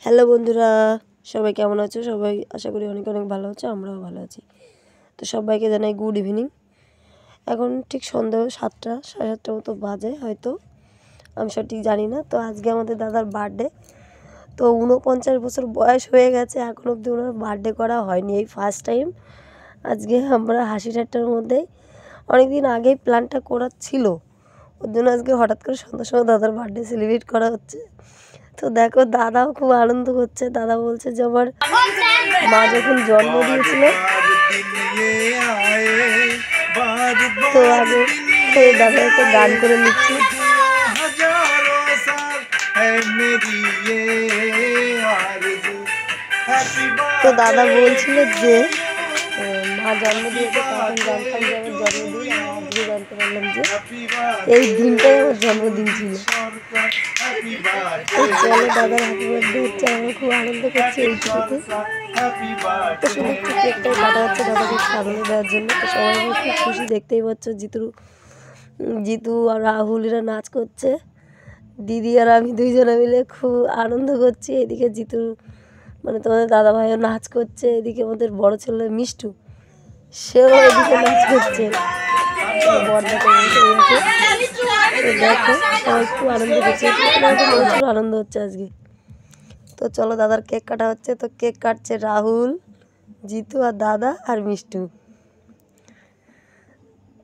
Hello বন্ধুরা, সবাই কেমন আছো? সবাই আশা করি অনেক অনেক ভালো আছো, আমরাও ভালো আছি। তো সবাইকে জানাই গুড ইভিনিং। এখন ঠিক সন্ধ্যা 7টা, 7:30 মতো বাজে হয়তো, আমি সঠিক জানি না। তো আজকে আমাদের দাদার বার্থডে। তো 49 বছর বয়স হয়ে গেছে, এখন অবধি ওনার বার্থডে করা হয়নি, এই ফার্স্ট টাইম। আজকে আমরা হাসি ঠাট্টার মধ্যেই অনেক দিন আগেই প্ল্যানটা করা ছিল, ওর জন্য আজকে হঠাৎ করে সন্ধ্যার সময় দাদার বার্থডে সেলিব্রেট করা হচ্ছে। তো দেখো দাদাও খুব আনন্দ করছে। দাদা বলছে যে আমার মা যখন জন্ম দিয়েছিল, তো আগে দাদা একটা গান করে নিচ্ছে। তো দাদা বলছিল যে মা জন্ম দিয়েছে, তখন জানতাম যে আমার জন্মদিন, আর আজকে জানতে পারলাম যে এই দিনটাই আমার জন্মদিন ছিল। তো চলো, দাদার হ্যাপি বার্থডে হচ্ছে, আমরা খুব আনন্দ করছি এইটুকুতে। তো শুধু একটু কেকটাই কাটা হচ্ছে দাদাকে আনন্দ দেওয়ার জন্য। তো সবাই খুব খুশি, দেখতেই পাচ্ছ জিতু আর রাহুল এরা নাচ করছে, দিদি আর আমি দুইজনে মিলে খুব আনন্দ করছি। এদিকে জিতু মানে তোমাদের দাদা ভাইও নাচ করছে, এদিকে আমাদের বড় ছেলে মিষ্টু সেও এদিকে নাচ করছে। দেখো সবাই খুব আনন্দ করছে, প্রচুর আনন্দ হচ্ছে আজকে। তো চলো, দাদার কেক কাটা হচ্ছে। তো কেক কাটছে রাহুল, জিতু আর দাদা আর মিষ্টু।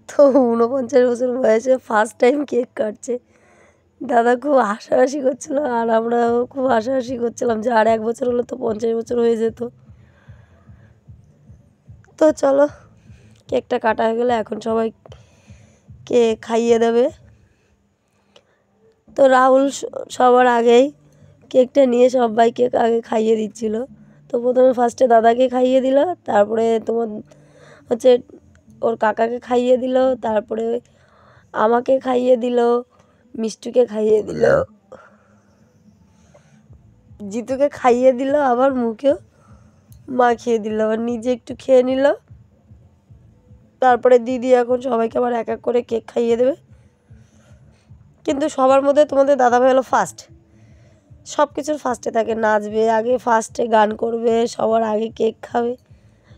তো 49 বছর বয়সে ফার্স্ট টাইম কেক কাটছে। দাদা খুব হাসাহাসি করছিল, আর আমরাও খুব হাসাহাসি করছিলাম যে আর 1 বছর হলে তো 50 বছর হয়ে যেত। তো চলো, কেকটা কাটা হয়ে গেলে এখন সবাইকে খাইয়ে দেবে। তো রাহুল সবার আগেই কেকটা নিয়ে সবাইকে আগে খাইয়ে দিচ্ছিল। তো প্রথমে ফার্স্টে দাদাকে খাইয়ে দিল, তারপরে তোমার হচ্ছে ওর কাকাকে খাইয়ে দিল, তারপরে আমাকে খাইয়ে দিল, মিষ্টুকে খাইয়ে দিল, জিতুকে খাইয়ে দিল, আবার মুখেও মাখিয়ে দিল, আবার নিজে একটু খেয়ে নিল। তারপরে দিদি এখন সবাইকে আবার এক এক করে কেক খাইয়ে দেবে। কিন্তু সবার মধ্যে তোমাদের দাদাভাই হলো ফার্স্ট, সব কিছুর ফার্স্টে থাকে, নাচবে আগে, ফার্স্টে গান করবে, সবার আগে কেক খাবে,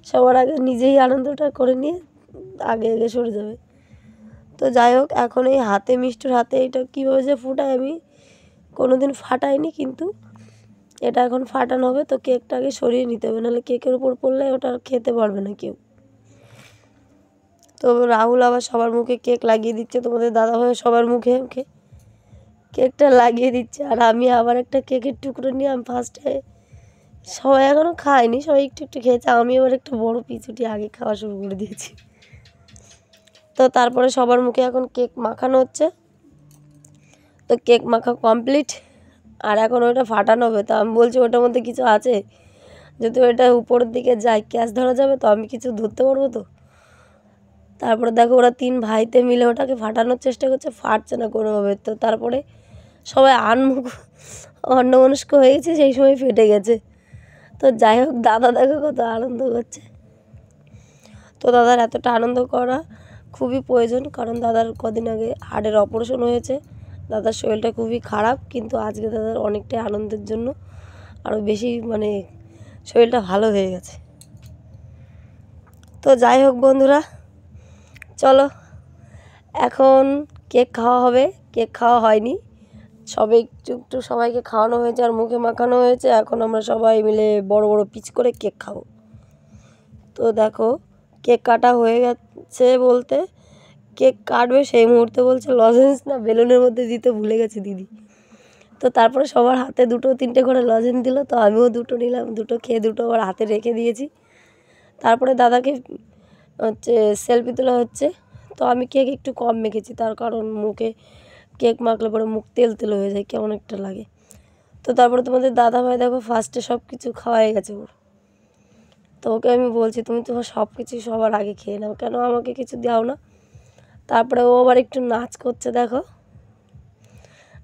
সবার আগে নিজেই আনন্দটা করে নিয়ে আগে আগে সরে যাবে। তো যাই হোক, এখন এই হাতে, মিষ্টুর হাতে এটা কীভাবে যে ফুটায় আমি কোনো দিন ফাটাইনি, কিন্তু এটা এখন ফাটানো হবে। তো কেকটাকে সরিয়ে নিতে হবে, নাহলে কেকের উপর পড়লে ওটা খেতে পারবে না কেউ। তো রাহুল আবার সবার মুখে কেক লাগিয়ে দিচ্ছে, তোমাদের দাদাভাই সবার মুখে মুখে কেকটা লাগিয়ে দিচ্ছে। আর আমি আবার একটা কেকের টুকরো নিয়ে আমি ফার্স্টে, সবাই এখনও খায়নি, সবাই একটু একটু খেয়েছে, আমি আবার একটা বড় পিছুটি আগে খাওয়া শুরু করে দিয়েছি। তো তারপরে সবার মুখে এখন কেক মাখানো হচ্ছে। তো কেক মাখা কমপ্লিট, আর এখন ওটা ফাটানো হবে। তো আমি বলছি ওটার মধ্যে কিছু আছে, যদি ওটা উপরের দিকে যায় ক্যাচ ধরা যাবে, তো আমি কিছু ধরতে পারবো তো। তারপরে দেখো ওরা 3 ভাইতে মিলে ওটাকে ফাটানোর চেষ্টা করছে, ফাটছে না কোনোভাবে। তো তারপরে সবাই অন্যমনস্ক হয়ে গেছে, সেই সময় ফেটে গেছে। তো যাই হোক, দাদা দেখো কত আনন্দ করছে। তো দাদার এতটা আনন্দ করা খুবই প্রয়োজন, কারণ দাদার কদিন আগে হার্টের অপারেশন হয়েছে, দাদার শরীরটা খুবই খারাপ। কিন্তু আজকে দাদার অনেকটাই আনন্দের জন্য আরও বেশি মানে শরীরটা ভালো হয়ে গেছে। তো যাই হোক বন্ধুরা, চলো এখন কেক খাওয়া হবে। কেক খাওয়া হয়নি, সবে একটু একটু সবাইকে খাওয়ানো হয়েছে আর মুখে মাখানো হয়েছে। এখন আমরা সবাই মিলে বড় বড় পিস করে কেক খাবো। তো দেখো কেক কাটা হয়ে গেছে, বলতে কেক কাটবে সেই মুহূর্তে বলছে লজেন্স না বেলুনের মধ্যে দিতে ভুলে গেছে দিদি। তো তারপরে সবার হাতে 2-3টে করে লজেন্স দিল। তো আমিও 2টো নিলাম, 2টো খেয়ে 2টো আবার হাতে রেখে দিয়েছি। তারপরে দাদাকে হচ্ছে সেলফি তোলা হচ্ছে। তো আমি কেক একটু কম মেখেছি, তার কারণ মুখে কেক মাখলে পরে মুখ তেল তেল হয়ে যায়, কেমন একটা লাগে। তো তারপরে তোমাদের দাদাভাই দেখো ফার্স্টে সব কিছু খাওয়াই গেছে ওর। তো ওকে আমি বলছি তুমি তো সব কিছু সবার আগে খেয়ে নাও, কেন আমাকে কিছু দাও না। তারপরে ও আবার একটু নাচ করছে, দেখো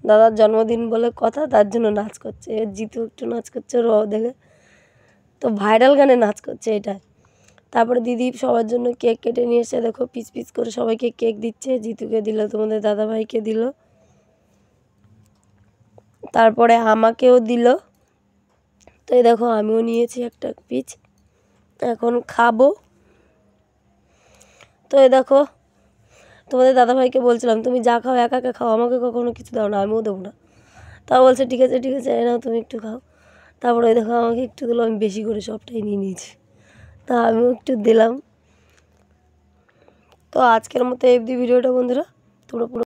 দাদার জন্মদিন বলে কথা, তার জন্য নাচ করছে। জিতু একটু নাচ করছে র দেখে, তো ভাইরাল গানে নাচ করছে এটা। তারপরে দিদি সবার জন্য কেক কেটে নিয়ে এসে দেখো পিস পিস করে সবাইকে কেক দিচ্ছে। জিতুকে দিল, তোমাদের দাদাভাইকে দিল, তারপরে আমাকেও দিল। তো এই দেখো আমিও নিয়েছি একটা পিস, এখন খাবো। তো এই দেখো তোমাদের দাদাভাইকে বলছিলাম তুমি যা খাও একা একা খাও, আমাকে কখনো কিছু দাও না, আমিও দেবো না। তা বলছে ঠিক আছে এই নাও তুমি একটু খাও। তারপরে ওই দেখো আমাকে একটু দিলো, আমি বেশি করে সবটাই নিয়ে নিয়েছি, তা আমিও একটু দিলাম। তো আজকের মতো এই ভিডিওটা বন্ধুরা, তোমরা পুরো